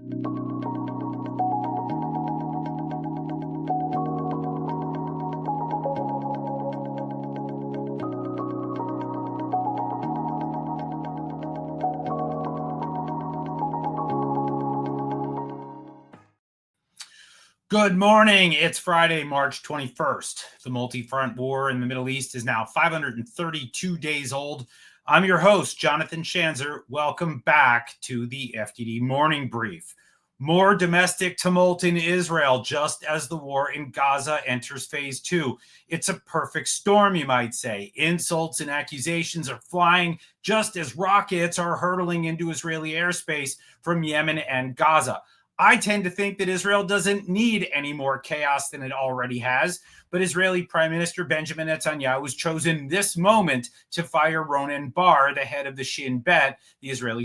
Good morning. It's Friday, March 21st. The multi-front war in the Middle East is now 532 days old. I'm your host, Jonathan Schanzer. Welcome back to the FDD Morning Brief. More domestic tumult in Israel just as the war in Gaza enters phase 2. It's a perfect storm, you might say. Insults and accusations are flying just as rockets are hurtling into Israeli airspace from Yemen and Gaza. I tend to think that Israel doesn't need any more chaos than it already has, but Israeli Prime Minister Benjamin Netanyahu has chosen this moment to fire Ronen Bar, the head of the Shin Bet, the Israeli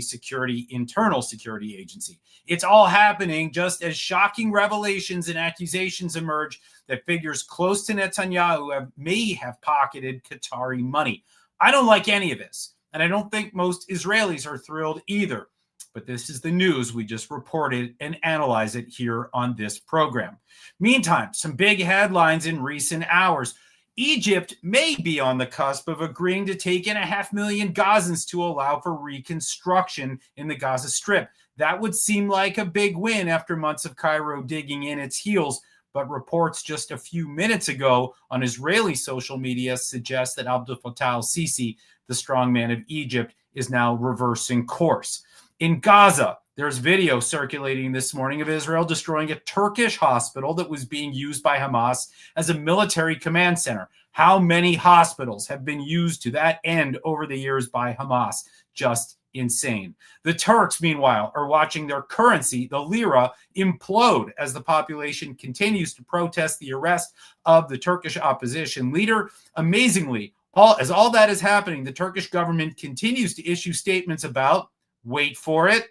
internal security agency. It's all happening just as shocking revelations and accusations emerge that figures close to Netanyahu may have pocketed Qatari money. I don't like any of this, and I don't think most Israelis are thrilled either. But this is the news we just reported and analyze it here on this program. Meantime, some big headlines in recent hours. Egypt may be on the cusp of agreeing to take in 500,000 Gazans to allow for reconstruction in the Gaza Strip. That would seem like a big win after months of Cairo digging in its heels. But reports just a few minutes ago on Israeli social media suggest that Abdel Fattah al-Sisi, the strongman of Egypt, is now reversing course. In Gaza, there's video circulating this morning of Israel destroying a Turkish hospital that was being used by Hamas as a military command center. How many hospitals have been used to that end over the years by Hamas? Just insane. The Turks, meanwhile, are watching their currency, the lira, implode as the population continues to protest the arrest of the Turkish opposition leader. Amazingly, as all that is happening, the Turkish government continues to issue statements about, wait for it,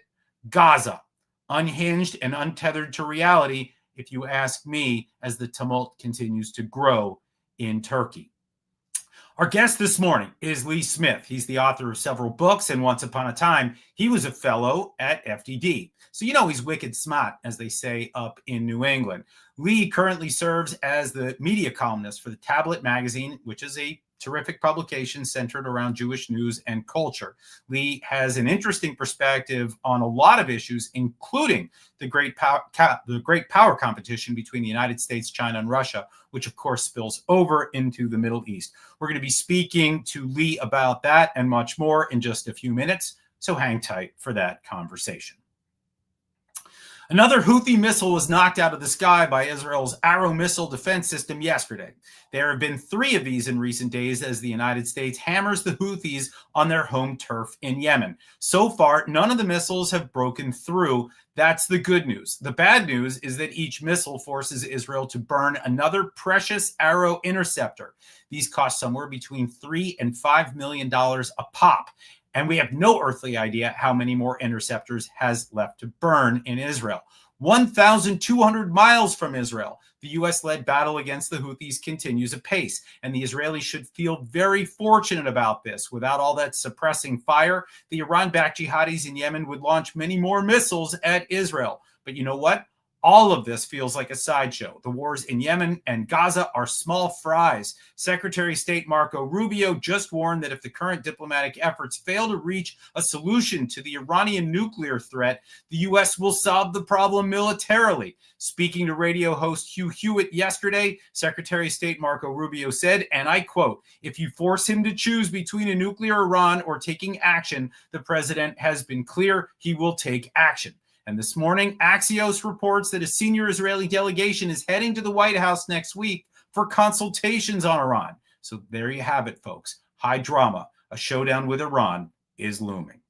Gaza, unhinged and untethered to reality, if you ask me, as the tumult continues to grow in Turkey. Our guest this morning is Lee Smith. He's the author of several books, and once upon a time, he was a fellow at FDD. So you know he's wicked smart, as they say up in New England. Lee currently serves as the media columnist for the Tablet magazine, which is a terrific publication centered around Jewish news and culture. Lee has an interesting perspective on a lot of issues, including the great power competition between the United States, China, and Russia, which of course spills over into the Middle East. We're going to be speaking to Lee about that and much more in just a few minutes, so hang tight for that conversation. Another Houthi missile was knocked out of the sky by Israel's Arrow missile defense system yesterday. There have been 3 of these in recent days as the United States hammers the Houthis on their home turf in Yemen. So far, none of the missiles have broken through. That's the good news. The bad news is that each missile forces Israel to burn another precious Arrow interceptor. These cost somewhere between $3 and $5 million a pop. And we have no earthly idea how many more interceptors has left to burn in Israel. 1,200 miles from Israel, the U.S.-led battle against the Houthis continues apace, and the Israelis should feel very fortunate about this. Without all that suppressing fire, the Iran-backed jihadis in Yemen would launch many more missiles at Israel. But you know what? All of this feels like a sideshow. The wars in Yemen and Gaza are small fries. Secretary of State Marco Rubio just warned that if the current diplomatic efforts fail to reach a solution to the Iranian nuclear threat, the U.S. will solve the problem militarily. Speaking to radio host Hugh Hewitt yesterday, Secretary of State Marco Rubio said, and I quote, "If you force him to choose between a nuclear Iran or taking action, the president has been clear he will take action." And this morning, Axios reports that a senior Israeli delegation is heading to the White House next week for consultations on Iran. So there you have it, folks. High drama. A showdown with Iran is looming.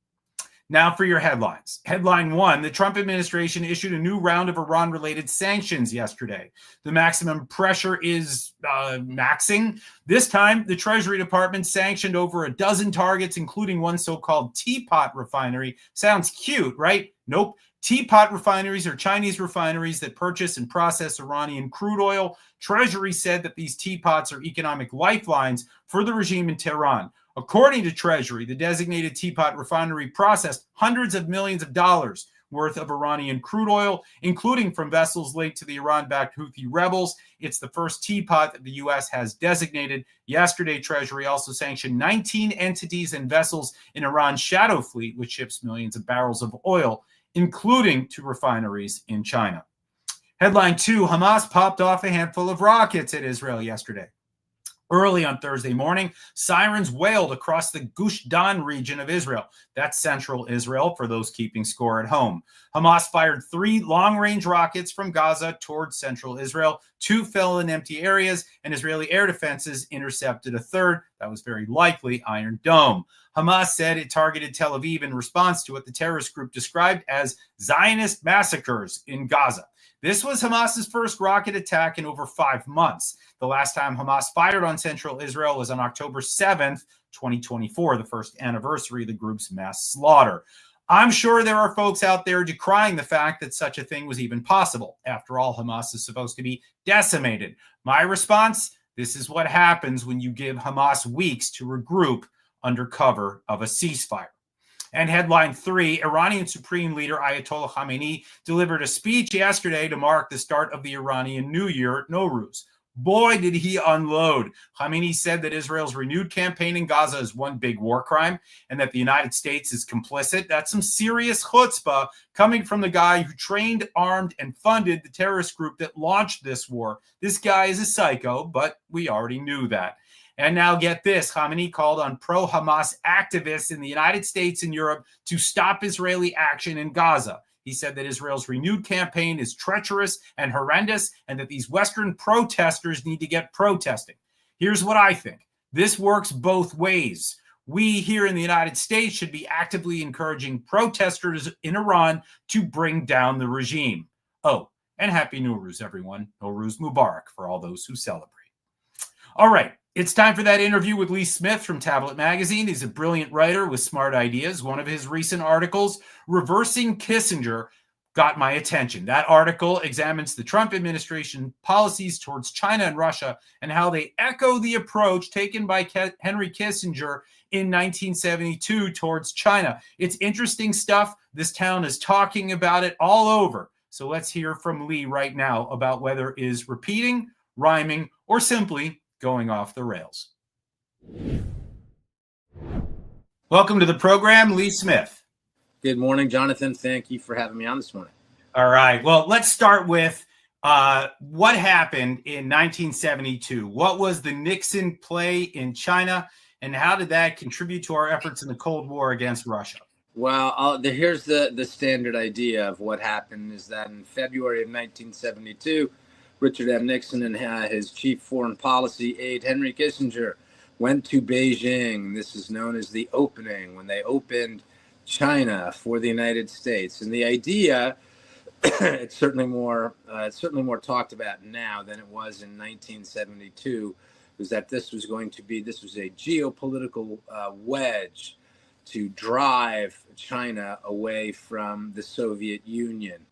Now for your headlines. Headline 1, the Trump administration issued a new round of Iran-related sanctions yesterday. The maximum pressure is maxing. This time, the Treasury Department sanctioned over a dozen targets, including one so-called teapot refinery. Sounds cute, right? Nope. Teapot refineries are Chinese refineries that purchase and process Iranian crude oil. Treasury said that these teapots are economic lifelines for the regime in Tehran. According to Treasury, the designated teapot refinery processed hundreds of millions of dollars worth of Iranian crude oil, including from vessels linked to the Iran-backed Houthi rebels. It's the first teapot that the U.S. has designated. Yesterday, Treasury also sanctioned 19 entities and vessels in Iran's shadow fleet, which ships millions of barrels of oil, including to refineries in China. Headline 2, Hamas popped off a handful of rockets at Israel yesterday. Early on Thursday morning, sirens wailed across the Gush Dan region of Israel. That's central Israel for those keeping score at home. Hamas fired 3 long-range rockets from Gaza towards central Israel. 2 fell in empty areas, and Israeli air defenses intercepted a third. That was very likely Iron Dome. Hamas said it targeted Tel Aviv in response to what the terrorist group described as Zionist massacres in Gaza. This was Hamas's first rocket attack in over 5 months. The last time Hamas fired on central Israel was on October 7th, 2024, the first anniversary of the group's mass slaughter. I'm sure there are folks out there decrying the fact that such a thing was even possible. After all, Hamas is supposed to be decimated. My response, this is what happens when you give Hamas weeks to regroup under cover of a ceasefire. And headline 3, Iranian Supreme Leader Ayatollah Khamenei delivered a speech yesterday to mark the start of the Iranian New Year, Nowruz. Boy, did he unload. Khamenei said that Israel's renewed campaign in Gaza is one big war crime and that the United States is complicit. That's some serious chutzpah coming from the guy who trained, armed, and funded the terrorist group that launched this war. This guy is a psycho, but we already knew that. And now get this, Khamenei called on pro-Hamas activists in the United States and Europe to stop Israeli action in Gaza. He said that Israel's renewed campaign is treacherous and horrendous and that these Western protesters need to get protesting. Here's what I think. This works both ways. We here in the United States should be actively encouraging protesters in Iran to bring down the regime. Oh, and Happy Nowruz, everyone. Nowruz Mubarak for all those who celebrate. All right. It's time for that interview with Lee Smith from Tablet Magazine. He's a brilliant writer with smart ideas. One of his recent articles, Reversing Kissinger, got my attention. That article examines the Trump administration policies towards China and Russia and how they echo the approach taken by Henry Kissinger in 1972 towards China. It's interesting stuff. This town is talking about it all over. So let's hear from Lee right now about whether it is repeating, rhyming, or simply going off the rails. Welcome to the program, Lee Smith. Good morning, Jonathan. Thank you for having me on this morning. All right. Well, let's start with what happened in 1972. What was the Nixon play in China, and how did that contribute to our efforts in the Cold War against Russia? Well, here's the standard idea of what happened is that in February of 1972, Richard M. Nixon and his chief foreign policy aide, Henry Kissinger, went to Beijing. This is known as the opening, when they opened China for the United States. And the idea, it's certainly more talked about now than it was in 1972, was that this was a geopolitical wedge to drive China away from the Soviet Union.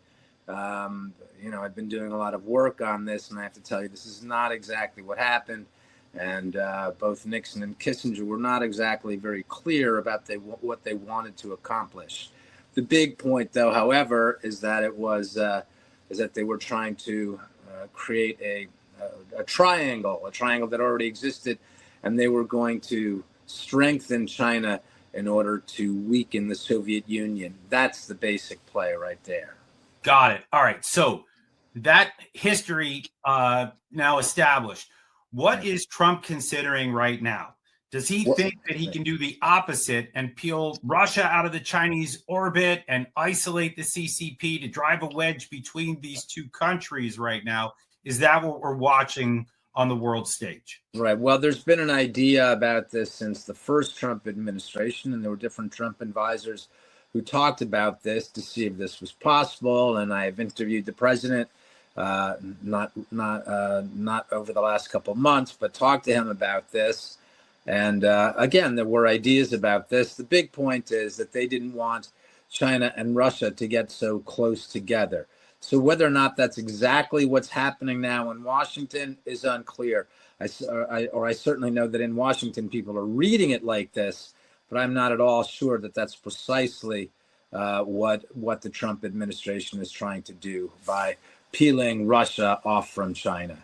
I've been doing a lot of work on this, and I have to tell you, this is not exactly what happened. And both Nixon and Kissinger were not exactly very clear about what they wanted to accomplish. The big point, though, however, is that they were trying to create a triangle that already existed, and they were going to strengthen China in order to weaken the Soviet Union. That's the basic play right there. Got it. All right. So that history now established. What is Trump considering right now? Does he think that he can do the opposite and peel Russia out of the Chinese orbit and isolate the CCP to drive a wedge between these two countries right now? Is that what we're watching on the world stage? Right. Well, there's been an idea about this since the first Trump administration, and there were different Trump advisors who talked about this to see if this was possible. And I've interviewed the president, not over the last couple of months, but talked to him about this. And again, there were ideas about this. The big point is that they didn't want China and Russia to get so close together. So whether or not that's exactly what's happening now in Washington is unclear. I certainly know that in Washington, people are reading it like this, but I'm not at all sure that that's precisely what the Trump administration is trying to do by peeling Russia off from China.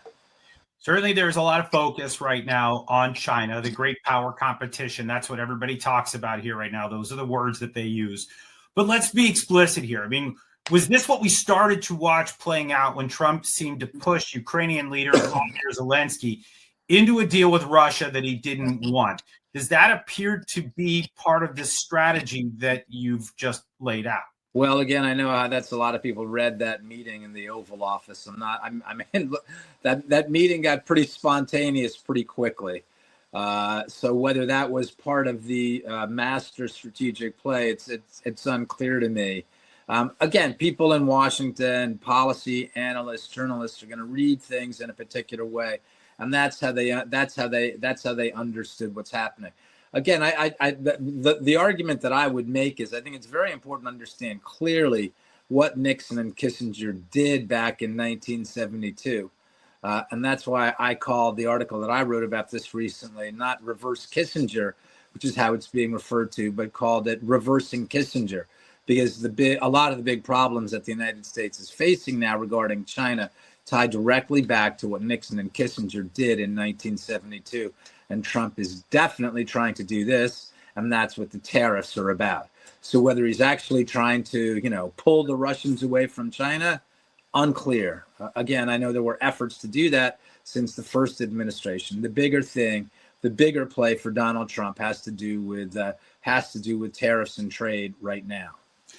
Certainly, there's a lot of focus right now on China, the great power competition. That's what everybody talks about here right now. Those are the words that they use. But let's be explicit here. I mean, was this what we started to watch playing out when Trump seemed to push Ukrainian leader Volodymyr Zelensky into a deal with Russia that he didn't want? Does that appear to be part of this strategy that you've just laid out? Well, again, I know how that's a lot of people read that meeting in the Oval Office. That meeting got pretty spontaneous pretty quickly. So whether that was part of the master strategic play, it's unclear to me. Again, people in Washington, policy analysts, journalists are going to read things in a particular way, and that's how they understood what's happening. Again, the argument that I would make is I think it's very important to understand clearly what Nixon and Kissinger did back in 1972. And that's why I called the article that I wrote about this recently, not Reverse Kissinger, which is how it's being referred to, but called it Reversing Kissinger, because a lot of the big problems that the United States is facing now regarding China tie directly back to what Nixon and Kissinger did in 1972. And Trump is definitely trying to do this, and that's what the tariffs are about. So whether he's actually trying to, pull the Russians away from China, unclear. Again, I know there were efforts to do that since the first administration. The bigger play for Donald Trump has to do with tariffs and trade right now.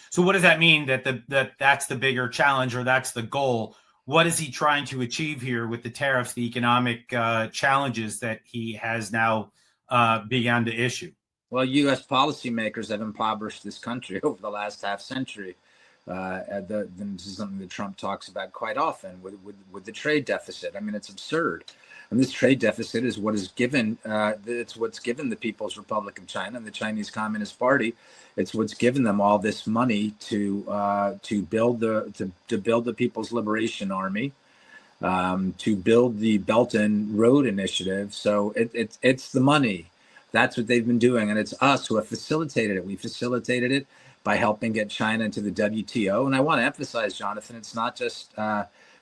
So what does that mean? That's the bigger challenge, or that's the goal? What is he trying to achieve here with the tariffs, the economic challenges that he has now begun to issue? Well, U.S. policymakers have impoverished this country over the last half century. This is something that Trump talks about quite often with the trade deficit. I mean, it's absurd. And this trade deficit is what is given. It's what's given the People's Republic of China and the Chinese Communist Party. It's what's given them all this money to build the People's Liberation Army, to build the Belt and Road Initiative. So it's the money. That's what they've been doing, and it's us who have facilitated it. We facilitated it by helping get China into the WTO. And I want to emphasize, Jonathan, it's not just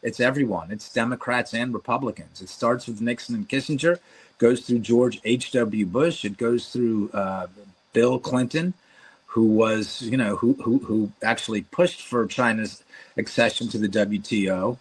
it's everyone. It's Democrats and Republicans. It starts with Nixon and Kissinger, goes through George H.W. Bush. It goes through Bill Clinton, who was, who actually pushed for China's accession to the WTO.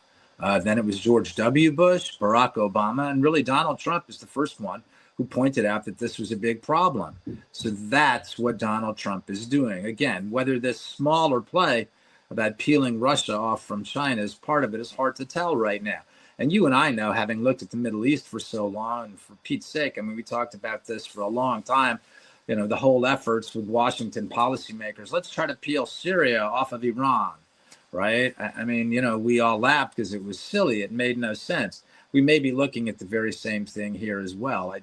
Then it was George W. Bush, Barack Obama, and really Donald Trump is the first one who pointed out that this was a big problem. So that's what Donald Trump is doing. Again, whether this smaller play about peeling Russia off from China is part of it is hard to tell right now. And you and I know, having looked at the Middle East for so long, and for Pete's sake, I mean, we talked about this for a long time, the whole efforts with Washington policymakers. Let's try to peel Syria off of Iran, right? I mean, we all laughed because it was silly. It made no sense. We may be looking at the very same thing here as well.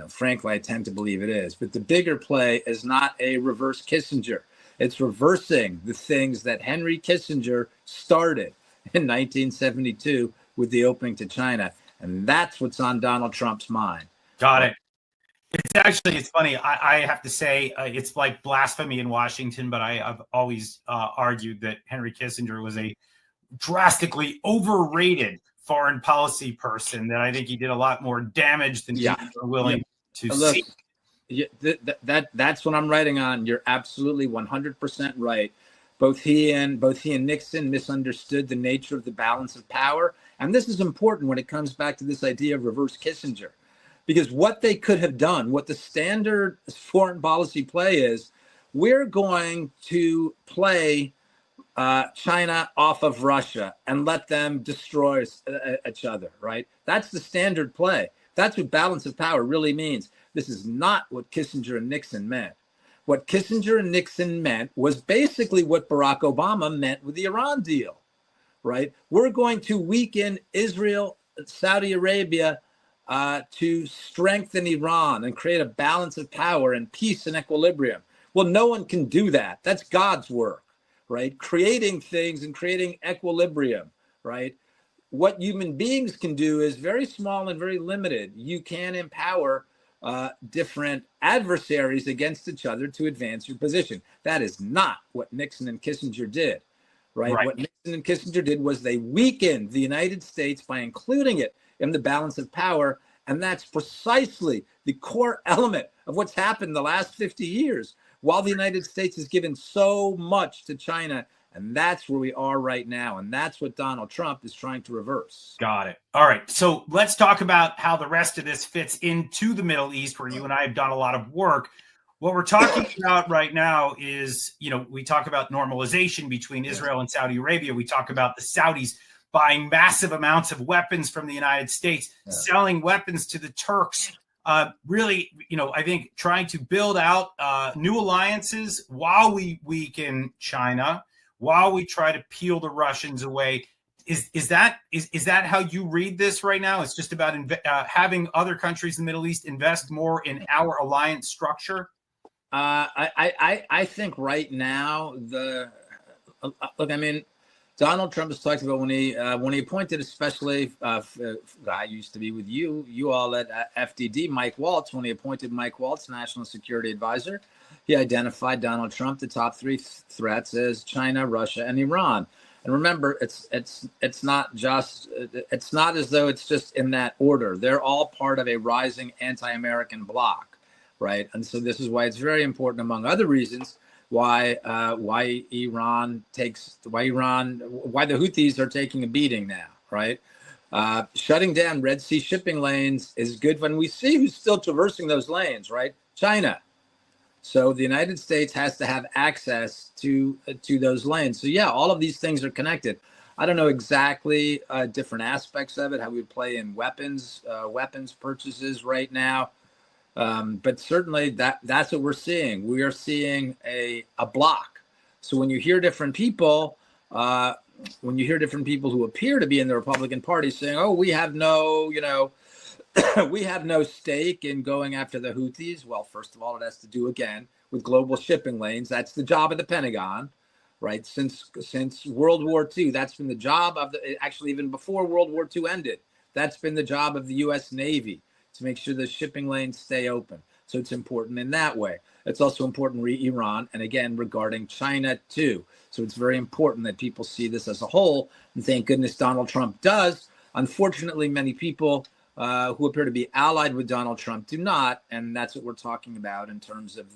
Frankly, I tend to believe it is. But the bigger play is not a reverse Kissinger. It's reversing the things that Henry Kissinger started in 1972 with the opening to China. And that's what's on Donald Trump's mind. Got it. It's funny. I have to say it's like blasphemy in Washington, but I've always argued that Henry Kissinger was a drastically overrated foreign policy person, that I think he did a lot more damage than people are willing to see. That's what I'm writing on. You're absolutely 100% right. Both he and Nixon misunderstood the nature of the balance of power. And this is important when it comes back to this idea of reverse Kissinger, because what they could have done, what the standard foreign policy play is, we're going to play China off of Russia and let them destroy each other, right? That's the standard play. That's what balance of power really means. This is not what Kissinger and Nixon meant. What Kissinger and Nixon meant was basically what Barack Obama meant with the Iran deal, right? We're going to weaken Israel, Saudi Arabia, to strengthen Iran and create a balance of power and peace and equilibrium. Well, no one can do that. That's God's work, right? Creating things and creating equilibrium, right? What human beings can do is very small and very limited. You can empower different adversaries against each other to advance your position. That is not what Nixon and Kissinger did, right? What Nixon and Kissinger did was they weakened the United States by including it in the balance of power. And that's precisely the core element of what's happened the last 50 years, while the United States has given so much to China. And that's where we are right now. And that's what Donald Trump is trying to reverse. Got it. All right. So let's talk about how the rest of this fits into the Middle East, where you and I have done a lot of work. What we're talking about right now is, we talk about normalization between Israel and Saudi Arabia. We talk about the Saudis buying massive amounts of weapons from the United States, selling weapons to the Turks, really, I think trying to build out new alliances while we weaken China, while we try to peel the Russians away. Is that how you read this right now? It's just about having other countries in the Middle East invest more in our alliance structure? I think right now Donald Trump has talked about when he appointed, especially I used to be with you all at FDD, Mike Waltz. When he appointed Mike Waltz, National Security Advisor, he identified Donald Trump the top three threats as China, Russia, and Iran. And remember, it's not as though it's just in that order. They're all part of a rising anti-American bloc, right? And so this is why it's very important, among other reasons, why the Houthis are taking a beating now, right? Shutting down Red Sea shipping lanes is good when we see who's still traversing those lanes, right? China. So the United States has to have access to those lanes. So yeah, all of these things are connected. I don't know exactly different aspects of it, how we would play in weapons purchases right now. But certainly that's what we're seeing. We are seeing a block. So when you hear different people who appear to be in the Republican Party saying, "Oh, we have no, we have no stake in going after the Houthis." Well, first of all, it has to do again with global shipping lanes. That's the job of the Pentagon, right? Since World War II, that's been the job of actually even before World War II ended. That's been the job of the U.S. Navy, to make sure the shipping lanes stay open. So it's important in that way. It's also important Iran, and again, regarding China too. So it's very important that people see this as a whole, and thank goodness Donald Trump does. Unfortunately, many people who appear to be allied with Donald Trump do not, and that's what we're talking about in terms of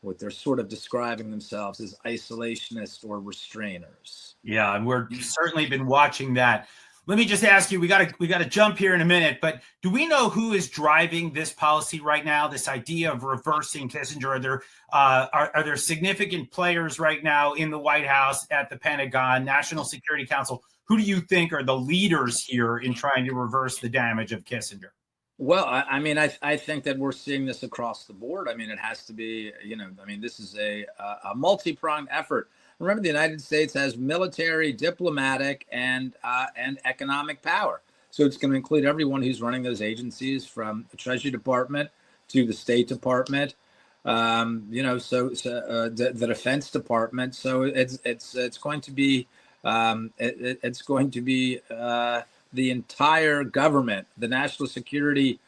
what they're sort of describing themselves as isolationists or restrainers. Yeah, and we're certainly been watching that. Let me just ask you, we got to jump here in a minute, but do we know who is driving this policy right now, this idea of reversing Kissinger? Are there significant players right now in the White House, at the Pentagon, National Security Council? Who do you think are the leaders here in trying to reverse the damage of Kissinger? Well, I think that we're seeing this across the board. I mean, it has to be, this is a multi-pronged effort. Remember, the United States has military, diplomatic, and economic power. So it's going to include everyone who's running those agencies, from the Treasury Department to the State Department, the Defense Department. So it's going to be the entire government, the national security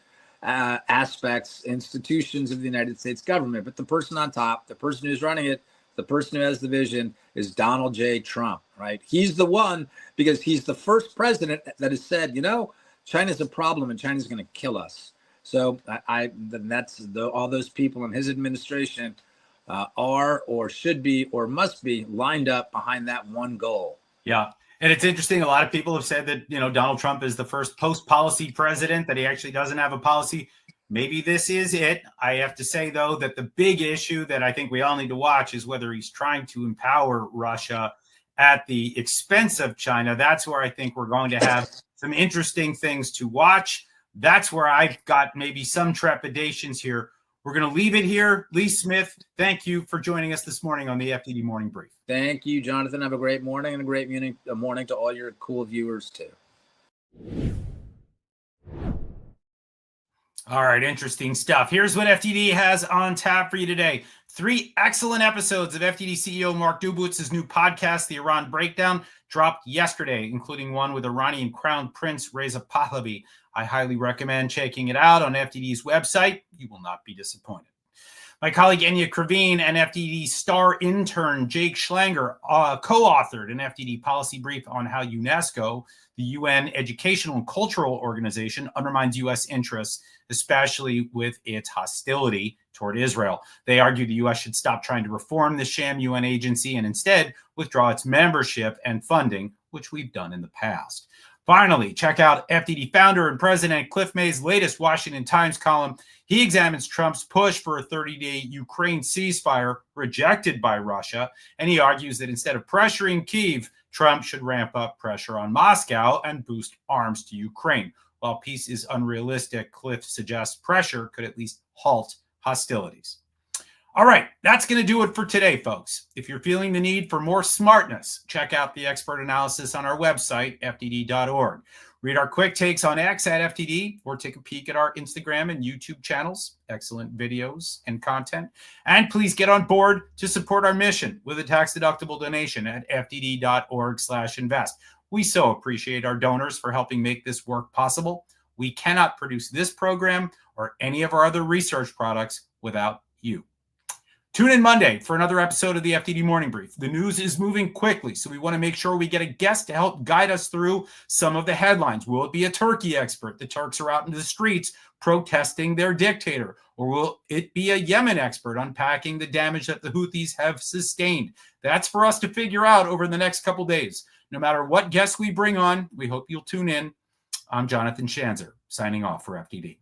aspects, institutions of the United States government. But the person on top, the person who's running it, the person who has the vision is Donald J. Trump, right? He's the one, because he's the first president that has said, China's a problem and China's going to kill us. So all those people in his administration are, or should be, or must be lined up behind that one goal. Yeah. And it's interesting. A lot of people have said that, Donald Trump is the first post-policy president, that he actually doesn't have a policy. Maybe this is it. I have to say, though, that the big issue that I think we all need to watch is whether he's trying to empower Russia at the expense of China. That's where I think we're going to have some interesting things to watch. That's where I've got maybe some trepidations here. We're going to leave it here. Lee Smith, thank you for joining us this morning on the FDD Morning Brief. Thank you, Jonathan. Have a great morning, and a great morning to all your cool viewers, too. All right, interesting stuff. Here's what FDD has on tap for you today. 3 excellent episodes of FDD CEO Mark Dubitz's new podcast, The Iran Breakdown, dropped yesterday, including one with Iranian Crown Prince Reza Pahlavi. I highly recommend checking it out on FDD's website. You will not be disappointed. My colleague Enya Kravine and FDD star intern Jake Schanzer co-authored an FDD policy brief on how UNESCO, the UN Educational and Cultural Organization, undermines U.S. interests, especially with its hostility toward Israel. They argue the U.S. should stop trying to reform the sham UN agency and instead withdraw its membership and funding, which we've done in the past. Finally, check out FDD founder and president Cliff May's latest Washington Times column. He examines Trump's push for a 30-day Ukraine ceasefire rejected by Russia, and he argues that instead of pressuring Kyiv, Trump should ramp up pressure on Moscow and boost arms to Ukraine. While peace is unrealistic, Cliff suggests pressure could at least halt hostilities. All right, that's going to do it for today, folks. If you're feeling the need for more smartness, check out the expert analysis on our website, fdd.org. Read our quick takes on X at FDD, or take a peek at our Instagram and YouTube channels. Excellent videos and content. And please get on board to support our mission with a tax-deductible donation at fdd.org/invest. We so appreciate our donors for helping make this work possible. We cannot produce this program or any of our other research products without you. Tune in Monday for another episode of the FDD Morning Brief. The news is moving quickly, so we want to make sure we get a guest to help guide us through some of the headlines. Will it be a Turkey expert? The Turks are out in the streets protesting their dictator. Or will it be a Yemen expert unpacking the damage that the Houthis have sustained? That's for us to figure out over the next couple days. No matter what guests we bring on, we hope you'll tune in. I'm Jonathan Schanzer, signing off for FDD.